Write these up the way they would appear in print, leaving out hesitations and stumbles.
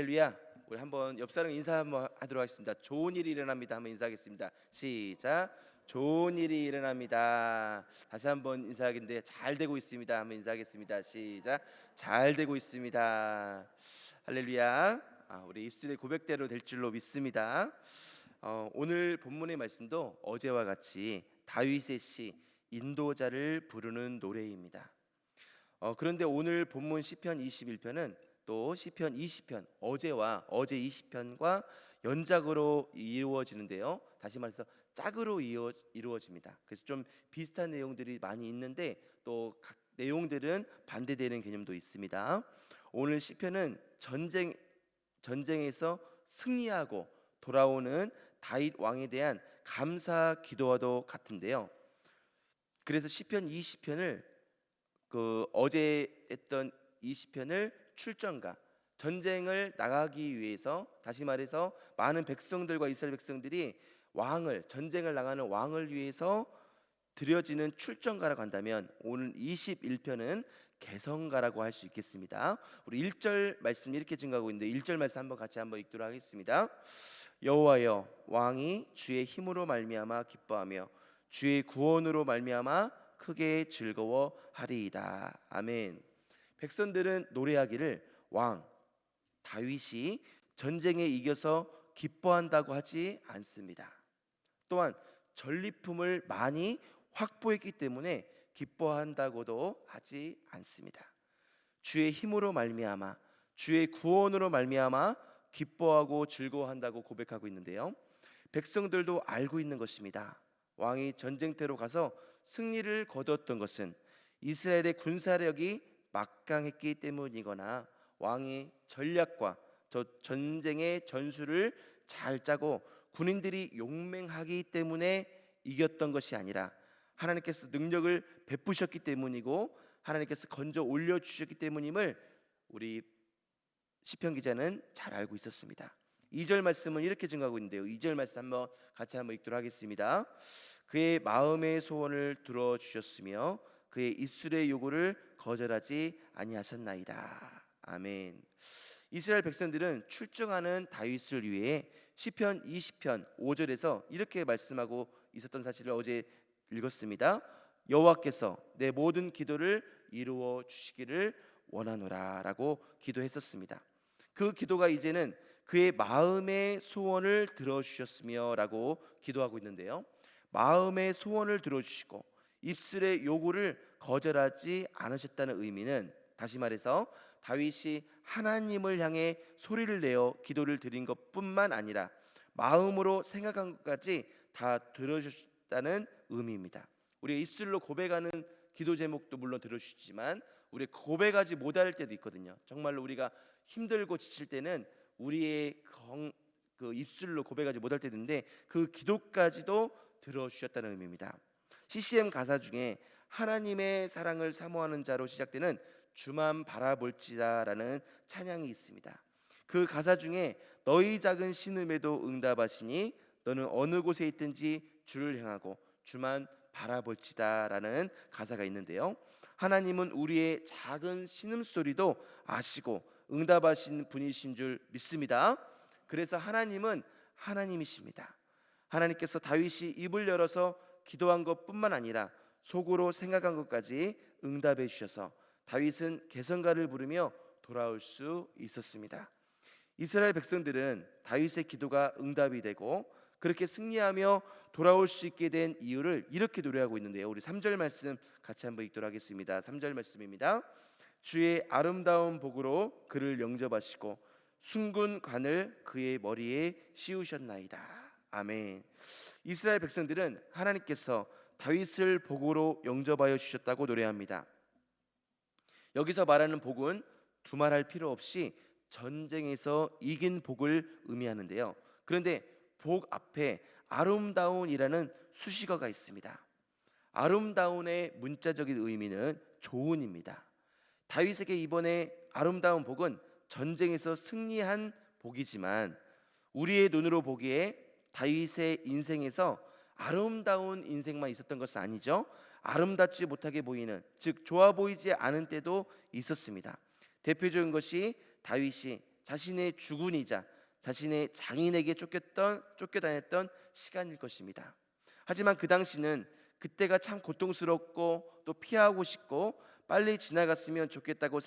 할렐루야. 우리 한번 옆 사람 인사 한번 하도록 하겠습니다. 좋은 일이 일어납니다. 한번 인사하겠습니다. 시작. 좋은 일이 일어납니다. 다시 한번 인사하겠는데 잘 되고 있습니다. 한번 인사하겠습니다. 시작. 잘 되고 있습니다. 할렐루야. 우리 입술의 고백대로 될 줄로 믿습니다. 오늘 본문의 말씀도 어제와 같이 다윗의 시 인도자를 부르는 노래입니다. 그런데 오늘 본문 시편 21편은 또 시편 20편 어제 20편과 연작으로 이루어지는데요. 다시 말해서 짝으로 이루어집니다. 그래서 좀 비슷한 내용들이 많이 있는데 또 각 내용들은 반대되는 개념도 있습니다. 오늘 시편은 전쟁에서 승리하고 돌아오는 다윗 왕에 대한 감사 기도와도 같은데요. 그래서 시편 20편을 어제 했던 20편을 출전가 전쟁을 나가기 위해서, 다시 말해서 많은 백성들과 이스라엘 백성들이 전쟁을 나가는 왕을 위해서 드려지는 출전가라고 한다면 오늘 21편은 개성가라고 할 수 있겠습니다. 우리 1절 말씀 이렇게 증가하고 있는데 1절 말씀 한번 같이 읽도록 하겠습니다. 여호와여, 왕이 주의 힘으로 말미암아 기뻐하며 주의 구원으로 말미암아 크게 즐거워하리이다. 아멘. 백성들은 노래하기를 왕 다윗이 전쟁에 이겨서 기뻐한다고 하지 않습니다. 또한 전리품을 많이 확보했기 때문에 기뻐한다고도 하지 않습니다. 주의 힘으로 말미암아 주의 구원으로 말미암아 기뻐하고 즐거워한다고 고백하고 있는데요. 백성들도 알고 있는 것입니다. 왕이 전쟁터로 가서 승리를 거두었던 것은 이스라엘의 군사력이 막강했기 때문이거나 왕이 전략과 전쟁의 전술을 잘 짜고 군인들이 용맹하기 때문에 이겼던 것이 아니라 하나님께서 능력을 베푸셨기 때문이고 하나님께서 건져 올려주셨기 때문임을 우리 시편 기자는 잘 알고 있었습니다. 2절 말씀은 이렇게 증가하고 있는데요. 2절 말씀 같이 읽도록 하겠습니다. 그의 마음의 소원을 들어주셨으며 그의 입술의 요구를 거절하지 아니하셨나이다. 아멘. 이스라엘 백성들은 출정하는 다윗을 위해 시편 20편 5절에서 이렇게 말씀하고 있었던 사실을 어제 읽었습니다. 여호와께서 내 모든 기도를 이루어 주시기를 원하노라 라고 기도했었습니다. 그 기도가 이제는 그의 마음의 소원을 들어주셨으며 라고 기도하고 있는데요. 마음의 소원을 들어주시고 입술의 요구를 거절하지 않으셨다는 의미는, 다시 말해서 다윗이 하나님을 향해 소리를 내어 기도를 드린 것뿐만 아니라 마음으로 생각한 것까지 다 들어주셨다는 의미입니다. 우리가 입술로 고백하는 기도 제목도 물론 들어주시지만 우리 고백하지 못할 때도 있거든요. 정말로 우리가 힘들고 지칠 때는 우리의 그 입술로 고백하지 못할 때도 있는데 그 기도까지도 들어주셨다는 의미입니다. CCM 가사 중에 하나님의 사랑을 사모하는 자로 시작되는 주만 바라볼지라라는 찬양이 있습니다. 그 가사 중에 너희 작은 신음에도 응답하시니 너는 어느 곳에 있든지 주를 향하고 주만 바라볼지다라는 가사가 있는데요. 하나님은 우리의 작은 신음소리도 아시고 응답하신 분이신 줄 믿습니다. 그래서 하나님은 하나님이십니다. 하나님께서 다윗이 입을 열어서 기도한 것뿐만 아니라 속으로 생각한 것까지 응답해 주셔서 다윗은 개성가를 부르며 돌아올 수 있었습니다. 이스라엘 백성들은 다윗의 기도가 응답이 되고 그렇게 승리하며 돌아올 수 있게 된 이유를 이렇게 노래하고 있는데요. 우리 3절 말씀 같이 읽도록 하겠습니다. 3절 말씀입니다. 주의 아름다운 복으로 그를 영접하시고 숭근 관을 그의 머리에 씌우셨나이다. 아멘. 이스라엘 백성들은 하나님께서 다윗을 복으로 영접하여 주셨다고 노래합니다. 여기서 말하는 복은 두말할 필요 없이 전쟁에서 이긴 복을 의미하는데요. 그런데 복 앞에 아름다운이라는 수식어가 있습니다. 아름다운의 문자적인 의미는 좋은입니다. 다윗에게 이번에 아름다운 복은 전쟁에서 승리한 복이지만 우리의 눈으로 보기에 다윗의 인생에서 아름다운 인생만 있었던 것은 아니죠. 아름답지 못하게 보이는, 즉 좋아 보이지 않은 때도 있었습니다. 대표적인 것이 다윗이 자신의 주군이자 자신의 장인에게 쫓겨다녔던 시간일 것입니다. 하지만 그 당시는 그때가 참 고통스럽고 또 피하고 싶고 빨리 지나갔으면 좋겠다고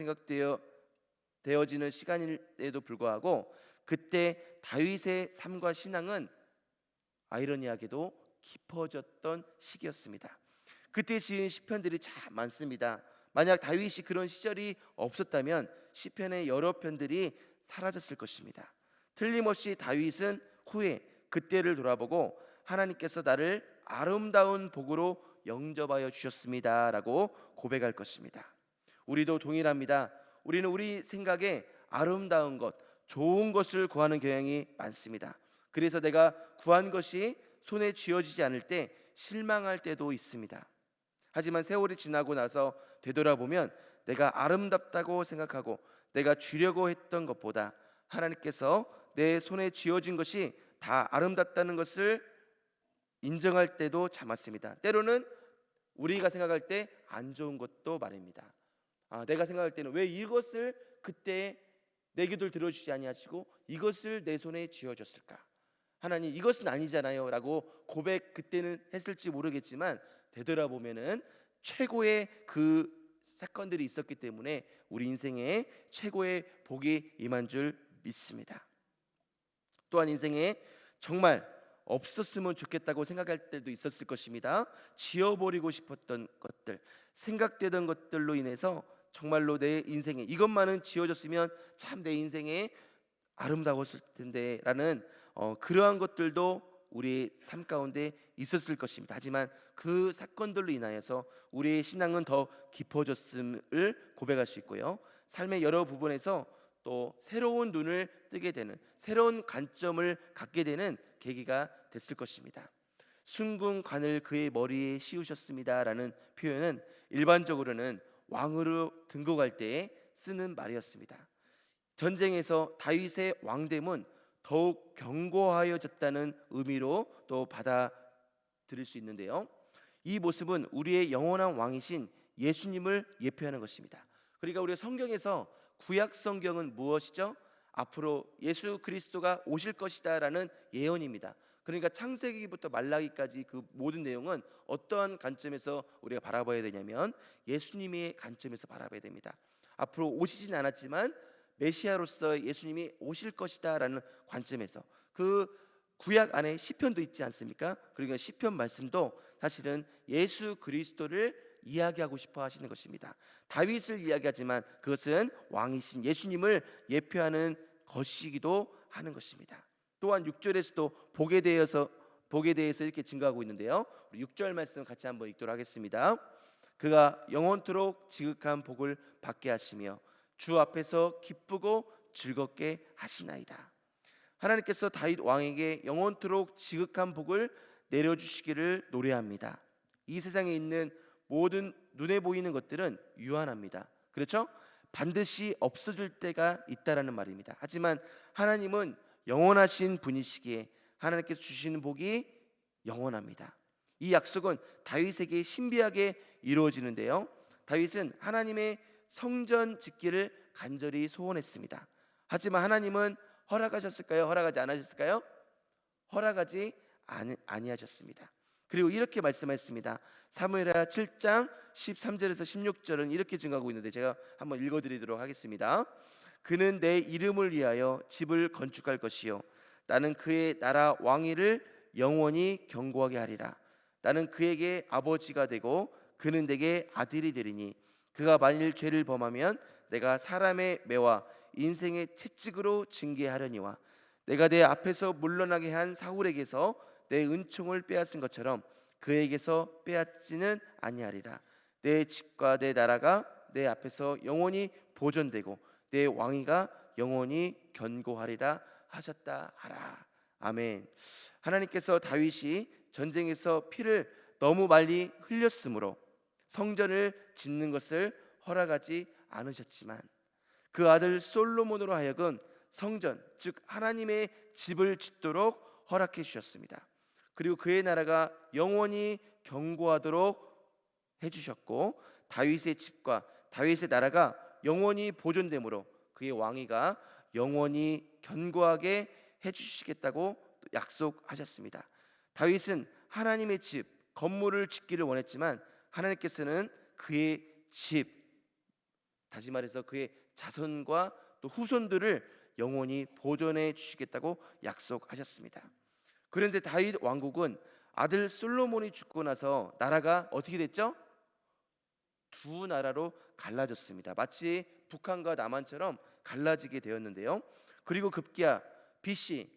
되어지는 시간임에도 불구하고 그때 다윗의 삶과 신앙은 아이러니하게도 깊어졌던 시기였습니다. 그때 지은 시편들이 참 많습니다. 만약 다윗이 그런 시절이 없었다면 시편의 여러 편들이 사라졌을 것입니다. 틀림없이 다윗은 후에 그때를 돌아보고 하나님께서 나를 아름다운 복으로 영접하여 주셨습니다라고 고백할 것입니다. 우리도 동일합니다. 우리는 우리 생각에 아름다운 것, 좋은 것을 구하는 경향이 많습니다. 그래서 내가 구한 것이 손에 쥐어지지 않을 때 실망할 때도 있습니다. 하지만 세월이 지나고 나서 되돌아보면 내가 아름답다고 생각하고 내가 주려고 했던 것보다 하나님께서 내 손에 쥐어진 것이 다 아름답다는 것을 인정할 때도 참 많습니다. 때로는 우리가 생각할 때 안 좋은 것도 말입니다. 내가 생각할 때는 왜 이것을 그때 내 기도를 들어주지 아니하시고 이것을 내 손에 쥐어줬을까? 하나님 이것은 아니잖아요 라고 고백 그때는 했을지 모르겠지만 되돌아보면은 최고의 그 사건들이 있었기 때문에 우리 인생에 최고의 복이 임한 줄 믿습니다. 또한 인생에 정말 없었으면 좋겠다고 생각할 때도 있었을 것입니다. 지워버리고 싶었던 것들, 생각되던 것들로 인해서 정말로 내 인생에 이것만은 지워졌으면 참 내 인생에 아름다웠을 텐데 라는 그러한 것들도 우리의 삶 가운데 있었을 것입니다. 하지만 그 사건들로 인하여서 우리의 신앙은 더 깊어졌음을 고백할 수 있고요. 삶의 여러 부분에서 또 새로운 눈을 뜨게 되는, 새로운 관점을 갖게 되는 계기가 됐을 것입니다. 순궁관을 그의 머리에 씌우셨습니다 라는 표현은 일반적으로는 왕으로 등극할 때에 쓰는 말이었습니다. 전쟁에서 다윗의 왕됨은 더욱 견고하여졌다는 의미로 또 받아들일 수 있는데요. 이 모습은 우리의 영원한 왕이신 예수님을 예표하는 것입니다. 그러니까 우리 성경에서 구약 성경은 무엇이죠? 앞으로 예수 그리스도가 오실 것이다 라는 예언입니다. 그러니까 창세기부터 말라기까지 그 모든 내용은 어떠한 관점에서 우리가 바라봐야 되냐면 예수님의 관점에서 바라봐야 됩니다. 앞으로 오시진 않았지만 메시아로서 예수님이 오실 것이다 라는 관점에서 그 구약 안에 시편도 있지 않습니까? 그러니까 시편 말씀도 사실은 예수 그리스도를 이야기하고 싶어 하시는 것입니다. 다윗을 이야기하지만 그것은 왕이신 예수님을 예표하는 것이기도 하는 것입니다. 또한 6절에서도 복에 대해서 이렇게 증거하고 있는데요. 6절 말씀 같이 한번 읽도록 하겠습니다. 그가 영원토록 지극한 복을 받게 하시며 주 앞에서 기쁘고 즐겁게 하시나이다. 하나님께서 다윗 왕에게 영원토록 지극한 복을 내려주시기를 노래합니다. 이 세상에 있는 모든 눈에 보이는 것들은 유한합니다. 그렇죠? 반드시 없어질 때가 있다라는 말입니다. 하지만 하나님은 영원하신 분이시기에 하나님께서 주시는 복이 영원합니다. 이 약속은 다윗에게 신비하게 이루어지는데요. 다윗은 하나님의 성전 짓기를 간절히 소원했습니다. 하지만 하나님은 허락하셨을까요? 허락하지 않으셨을까요? 허락하지 아니하셨습니다. 그리고 이렇게 말씀하셨습니다. 사무엘하 7장 13절에서 16절은 이렇게 증가하고 있는데 제가 한번 읽어드리도록 하겠습니다. 그는 내 이름을 위하여 집을 건축할 것이요 나는 그의 나라 왕위를 영원히 견고하게 하리라. 나는 그에게 아버지가 되고 그는 내게 아들이 되리니 그가 만일 죄를 범하면 내가 사람의 매와 인생의 채찍으로 징계하려니와 내가 내 앞에서 물러나게 한 사울에게서 내 은총을 빼앗은 것처럼 그에게서 빼앗지는 아니하리라. 내 집과 내 나라가 내 앞에서 영원히 보존되고 내 왕위가 영원히 견고하리라 하셨다 하라. 아멘. 하나님께서 다윗이 전쟁에서 피를 너무 많이 흘렸으므로 성전을 짓는 것을 허락하지 않으셨지만 그 아들 솔로몬으로 하여금 성전 즉 하나님의 집을 짓도록 허락해 주셨습니다. 그리고 그의 나라가 영원히 견고하도록 해주셨고 다윗의 집과 다윗의 나라가 영원히 보존되므로 그의 왕위가 영원히 견고하게 해주시겠다고 약속하셨습니다. 다윗은 하나님의 집, 건물을 짓기를 원했지만 하나님께서는 그의 집, 다시 말해서 그의 자손과 또 후손들을 영원히 보존해 주시겠다고 약속하셨습니다. 그런데 다윗 왕국은 아들 솔로몬이 죽고 나서 나라가 어떻게 됐죠? 두 나라로 갈라졌습니다. 마치 북한과 남한처럼 갈라지게 되었는데요. 그리고 급기야 BC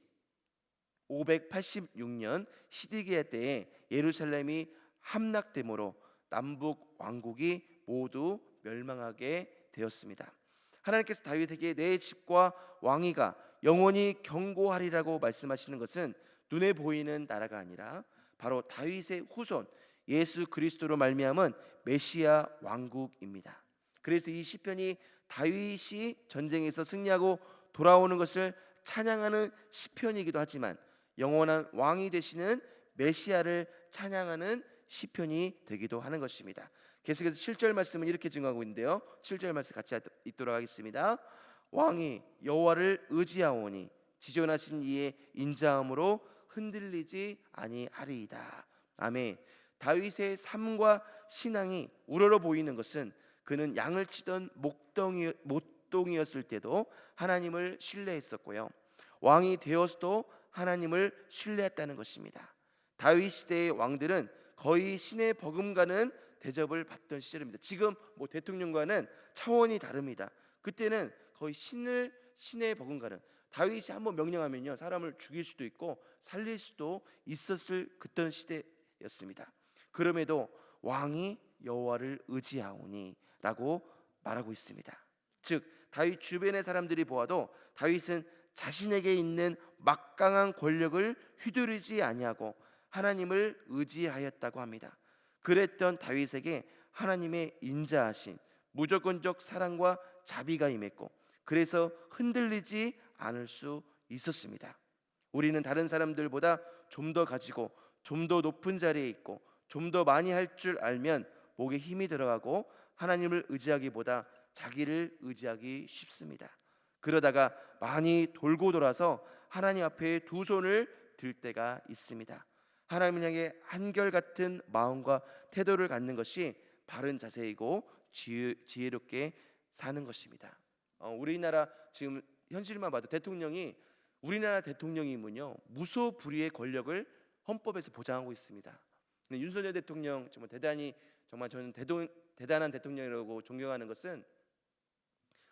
586년 시디기야 때에 예루살렘이 함락됨으로 남북 왕국이 모두 멸망하게 되었습니다. 하나님께서 다윗에게 내 집과 왕위가 영원히 견고하리라고 말씀하시는 것은 눈에 보이는 나라가 아니라 바로 다윗의 후손 예수 그리스도로 말미암은 메시아 왕국입니다. 그래서 이 시편이 다윗이 전쟁에서 승리하고 돌아오는 것을 찬양하는 시편이기도 하지만 영원한 왕이 되시는 메시아를 찬양하는 시편이 되기도 하는 것입니다. 계속해서 7절 말씀은 이렇게 증거하고 있는데요. 7절 말씀 같이 읽도록 하겠습니다. 왕이 여호와를 의지하오니 지존하신 이의 인자함으로 흔들리지 아니하리이다. 아멘. 다윗의 삶과 신앙이 우러러 보이는 것은 그는 양을 치던 목동이었을 때도 하나님을 신뢰했었고요, 왕이 되어서도 하나님을 신뢰했다는 것입니다. 다윗 시대의 왕들은 거의 신의 버금가는 대접을 받던 시절입니다. 지금 대통령과는 차원이 다릅니다. 그때는 거의 신의 버금가는, 다윗이 한번 명령하면요 사람을 죽일 수도 있고 살릴 수도 있었을 그런 시대였습니다. 그럼에도 왕이 여호와를 의지하오니라고 말하고 있습니다. 즉 다윗 주변의 사람들이 보아도 다윗은 자신에게 있는 막강한 권력을 휘두르지 아니하고 하나님을 의지하였다고 합니다. 그랬던 다윗에게 하나님의 인자하신 무조건적 사랑과 자비가 임했고 그래서 흔들리지 않을 수 있었습니다. 우리는 다른 사람들보다 좀 더 가지고 좀 더 높은 자리에 있고 좀 더 많이 할 줄 알면 목에 힘이 들어가고 하나님을 의지하기보다 자기를 의지하기 쉽습니다. 그러다가 많이 돌고 돌아서 하나님 앞에 두 손을 들 때가 있습니다. 하나님을 향해 한결같은 마음과 태도를 갖는 것이 바른 자세이고 지혜롭게 사는 것입니다. 우리나라 지금 현실만 봐도 우리나라 대통령이면요 무소불위의 권력을 헌법에서 보장하고 있습니다. 윤석열 대통령 정말 저는 대단한 대통령이라고 존경하는 것은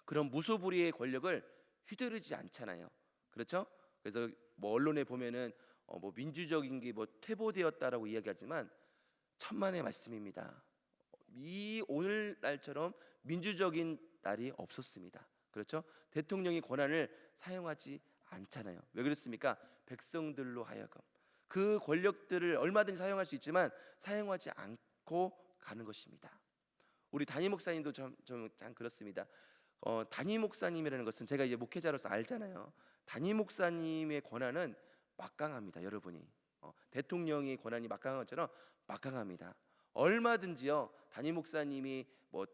그런 무소불위의 권력을 휘두르지 않잖아요. 그렇죠? 그래서 언론에 보면은 민주적인 게 퇴보되었다라고 이야기하지만 천만의 말씀입니다. 이 오늘날처럼 민주적인 날이 없었습니다. 그렇죠? 대통령이 권한을 사용하지 않잖아요. 왜 그렇습니까? 백성들로 하여금 그 권력들을 얼마든지 사용할 수 있지만 사용하지 않고 가는 것입니다. 우리 담임 목사님도 참 그렇습니다. 담임 목사님이라는 것은 제가 이제 목회자로서 알잖아요. 담임 목사님의 권한은 막강합니다. 여러분이 대통령의 권한이 막강한 것처럼 막강합니다. 얼마든지요 담임 목사님이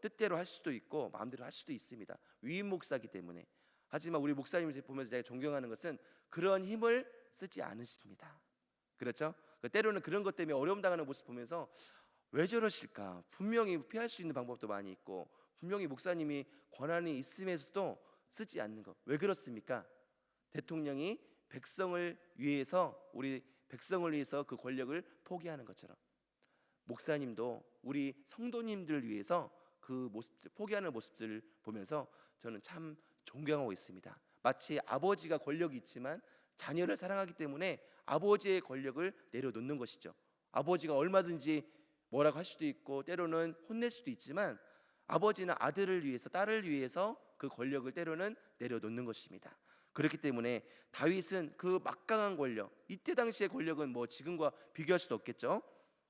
뜻대로 할 수도 있고 마음대로 할 수도 있습니다. 위임 목사이기 때문에. 하지만 우리 목사님을 보면서 제가 존경하는 것은 그런 힘을 쓰지 않으십니다. 그렇죠? 때로는 그런 것 때문에 어려움 당하는 모습 보면서 왜 저러실까? 분명히 피할 수 있는 방법도 많이 있고 분명히 목사님이 권한이 있음에서도 쓰지 않는 것. 왜 그렇습니까? 대통령이 우리 백성을 위해서 그 권력을 포기하는 것처럼 목사님도 우리 성도님들을 위해서 그 모습들 포기하는 모습들을 보면서 저는 참 존경하고 있습니다. 마치 아버지가 권력이 있지만 자녀를 사랑하기 때문에 아버지의 권력을 내려놓는 것이죠. 아버지가 얼마든지 뭐라고 할 수도 있고 때로는 혼낼 수도 있지만 아버지는 아들을 위해서 딸을 위해서 그 권력을 때로는 내려놓는 것입니다. 그렇기 때문에 다윗은 그 막강한 권력, 이때 당시의 권력은 지금과 비교할 수도 없겠죠.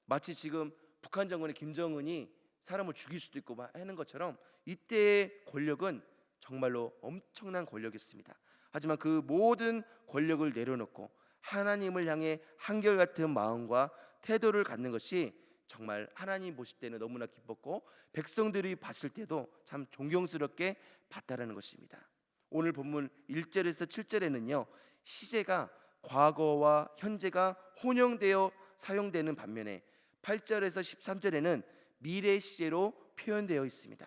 마치 지금 북한 정권의 김정은이 사람을 죽일 수도 있고 하는 것처럼 이때의 권력은 정말로 엄청난 권력이었습니다. 하지만 그 모든 권력을 내려놓고 하나님을 향해 한결같은 마음과 태도를 갖는 것이 정말 하나님 보실 때는 너무나 기뻤고 백성들이 봤을 때도 참 존경스럽게 봤다라는 것입니다. 오늘 본문 1절에서 7절에는요, 시제가 과거와 현재가 혼용되어 사용되는 반면에 8절에서 13절에는 미래 시제로 표현되어 있습니다.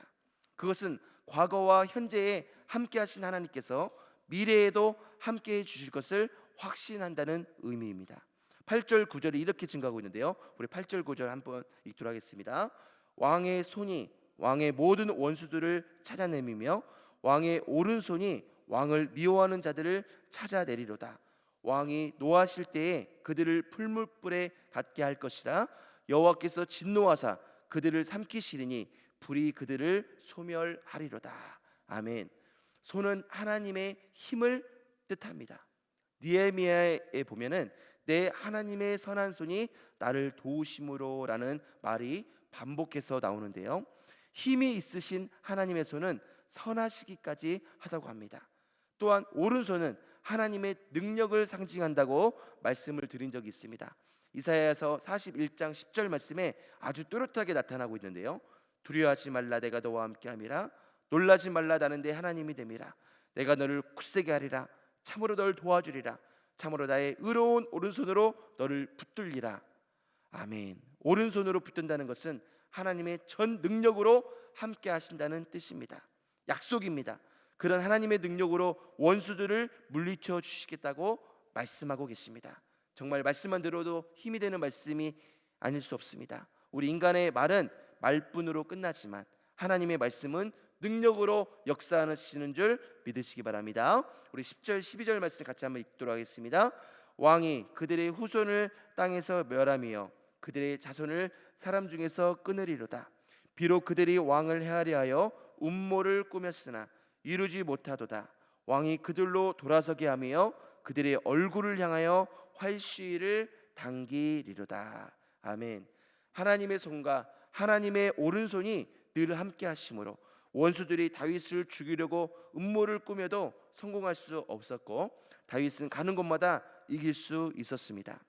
그것은 과거와 현재에 함께 하신 하나님께서 미래에도 함께 해 주실 것을 확신한다는 의미입니다. 8절 9절이 이렇게 증가하고 있는데요, 우리 8절 9절 한번 읽도록 하겠습니다. 왕의 손이 왕의 모든 원수들을 찾아내미며 왕의 오른손이 왕을 미워하는 자들을 찾아내리로다. 왕이 노하실 때에 그들을 풀무불에 갖게 할 것이라. 여호와께서 진노하사 그들을 삼키시리니 불이 그들을 소멸하리로다. 아멘. 손은 하나님의 힘을 뜻합니다. 느헤미야에 보면은 내 하나님의 선한 손이 나를 도우심으로라는 말이 반복해서 나오는데요, 힘이 있으신 하나님의 손은 선하시기까지 하다고 합니다. 또한 오른손은 하나님의 능력을 상징한다고 말씀을 드린 적이 있습니다. 이사야서 41장 10절 말씀에 아주 또렷하게 나타나고 있는데요, 두려워하지 말라, 내가 너와 함께함이라. 놀라지 말라, 나는 내 하나님이 됨이라. 내가 너를 굳세게 하리라. 참으로 너를 도와주리라. 참으로 나의 의로운 오른손으로 너를 붙들리라. 아멘. 오른손으로 붙든다는 것은 하나님의 전 능력으로 함께 하신다는 뜻입니다. 약속입니다. 그런 하나님의 능력으로 원수들을 물리쳐 주시겠다고 말씀하고 계십니다. 정말 말씀만 들어도 힘이 되는 말씀이 아닐 수 없습니다. 우리 인간의 말은 말뿐으로 끝나지만 하나님의 말씀은 능력으로 역사하시는 줄 믿으시기 바랍니다. 우리 10절 12절 말씀 같이 한번 읽도록 하겠습니다. 왕이 그들의 후손을 땅에서 멸하며 그들의 자손을 사람 중에서 끊으리로다. 비록 그들이 왕을 헤아려 하여 음모를 꾸몄으나 이루지 못하도다. 왕이 그들로 돌아서게 하며 그들의 얼굴을 향하여 활시위를 당기리로다. 아멘. 하나님의 손과 하나님의 오른손이 늘 함께 하심으로 원수들이 다윗을 죽이려고 음모를 꾸며도 성공할 수 없었고 다윗은 가는 곳마다 이길 수 있었습니다.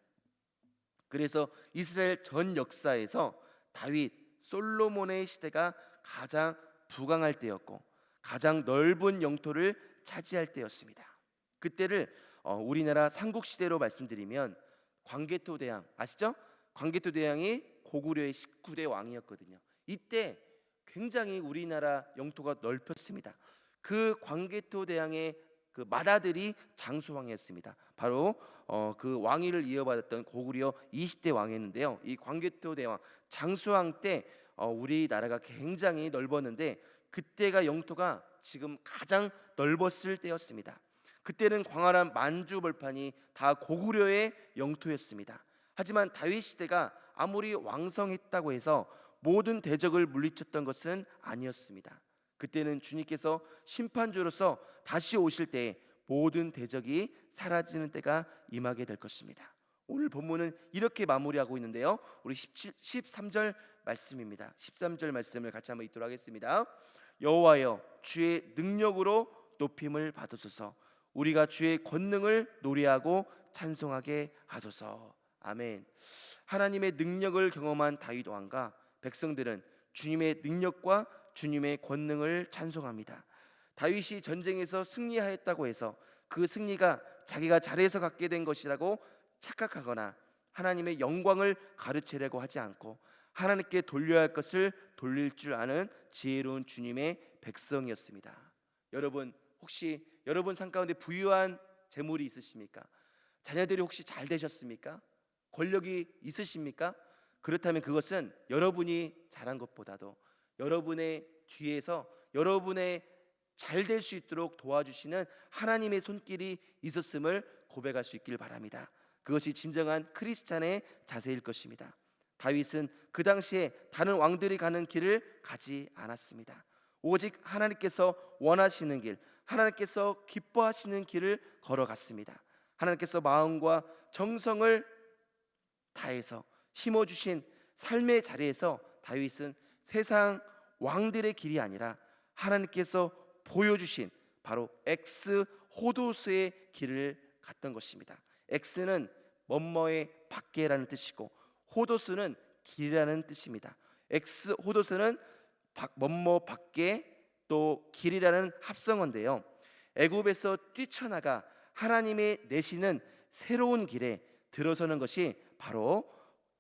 그래서 이스라엘 전 역사에서 다윗, 솔로몬의 시대가 가장 부강할 때였고 가장 넓은 영토를 차지할 때였습니다. 그때를 우리나라 삼국시대로 말씀드리면 광개토 대왕 아시죠? 광개토 대왕이 고구려의 19대 왕이었거든요. 이때 굉장히 우리나라 영토가 넓혔습니다. 그 광개토 대왕의 그 맏아들이 장수왕이었습니다. 바로 그 왕위를 이어받았던 고구려 20대 왕이었는데요, 이 광개토 대왕 장수왕 때 우리나라가 굉장히 넓었는데 그때가 영토가 지금 가장 넓었을 때였습니다. 그때는 광활한 만주 벌판이 다 고구려의 영토였습니다. 하지만 다윗 시대가 아무리 왕성했다고 해서 모든 대적을 물리쳤던 것은 아니었습니다. 그때는 주님께서 심판주로서 다시 오실 때 모든 대적이 사라지는 때가 임하게 될 것입니다. 오늘 본문은 이렇게 마무리하고 있는데요, 우리 13절 말씀입니다. 13절 말씀을 같이 한번 읽도록 하겠습니다. 여호와여, 주의 능력으로 높임을 받으소서. 우리가 주의 권능을 노래하고 찬송하게 하소서. 아멘. 하나님의 능력을 경험한 다윗 왕과 백성들은 주님의 능력과 주님의 권능을 찬송합니다. 다윗이 전쟁에서 승리하였다고 해서 그 승리가 자기가 잘해서 갖게 된 것이라고 착각하거나 하나님의 영광을 가르치려고 하지 않고 하나님께 돌려야 할 것을 돌릴 줄 아는 지혜로운 주님의 백성이었습니다. 여러분, 혹시 여러분 삶 가운데 부유한 재물이 있으십니까? 자녀들이 혹시 잘 되셨습니까? 권력이 있으십니까? 그렇다면 그것은 여러분이 잘한 것보다도 여러분의 뒤에서 여러분의 잘 될 수 있도록 도와주시는 하나님의 손길이 있었음을 고백할 수 있길 바랍니다. 그것이 진정한 크리스찬의 자세일 것입니다. 다윗은 그 당시에 다른 왕들이 가는 길을 가지 않았습니다. 오직 하나님께서 원하시는 길, 하나님께서 기뻐하시는 길을 걸어갔습니다. 하나님께서 마음과 정성을 다해서 심어주신 삶의 자리에서 다윗은 세상 왕들의 길이 아니라 하나님께서 보여주신 바로 엑스 호도스의 길을 갔던 것입니다. 엑스는 뭐뭐의 밖에라는 뜻이고 호도스는 길이라는 뜻입니다. 엑스 호도스는 뭐뭐 밖에 또 길이라는 합성어인데요, 애굽에서 뛰쳐나가 하나님의 내시는 새로운 길에 들어서는 것이 바로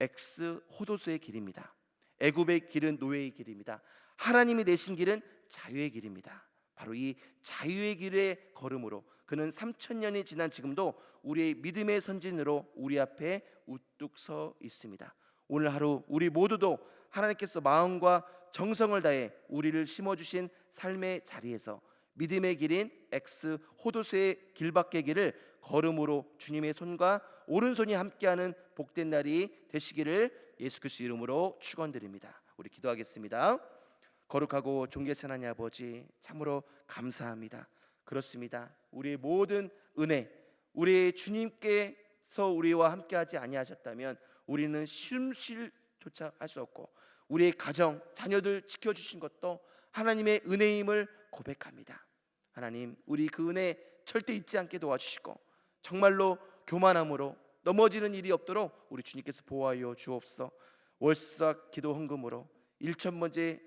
엑스호도스의 길입니다. 애굽의 길은 노예의 길입니다. 하나님이 내신 길은 자유의 길입니다. 바로 이 자유의 길의 걸음으로 그는 3000년이 지난 지금도 우리의 믿음의 선진으로 우리 앞에 우뚝 서 있습니다. 오늘 하루 우리 모두도 하나님께서 마음과 정성을 다해 우리를 심어주신 삶의 자리에서 믿음의 길인 엑스호도스의 길밖의 길을 걸음으로 주님의 손과 오른손이 함께하는 복된 날이 되시기를 예수 그리스도 이름으로 축원드립니다. 우리 기도하겠습니다. 거룩하고 존귀하신 하나님 아버지, 참으로 감사합니다. 그렇습니다. 우리의 모든 은혜, 우리 주님께서 우리와 함께하지 아니하셨다면 우리는 쉼실조차 할 수 없고, 우리의 가정, 자녀들 지켜주신 것도 하나님의 은혜임을 고백합니다. 하나님, 우리 그 은혜 절대 잊지 않게 도와주시고 정말로 교만함으로 넘어지는 일이 없도록 우리 주님께서 보호하여 주옵소서. 월삭 기도 헌금으로, 1,000번째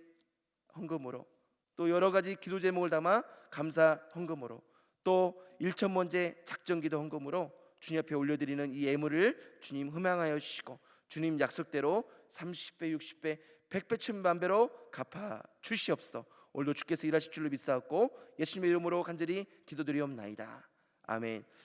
헌금으로, 또 여러 가지 기도 제목을 담아 감사 헌금으로, 또 1,000번째 작정 기도 헌금으로 주님 앞에 올려드리는 이 예물을 주님 흠양하여 주시고 주님 약속대로 30배, 60배, 100배, 1000배로 갚아 주시옵소서. 오늘도 주께서 일하실 줄로 믿사옵고 예수님의 이름으로 간절히 기도드리옵나이다. 아멘.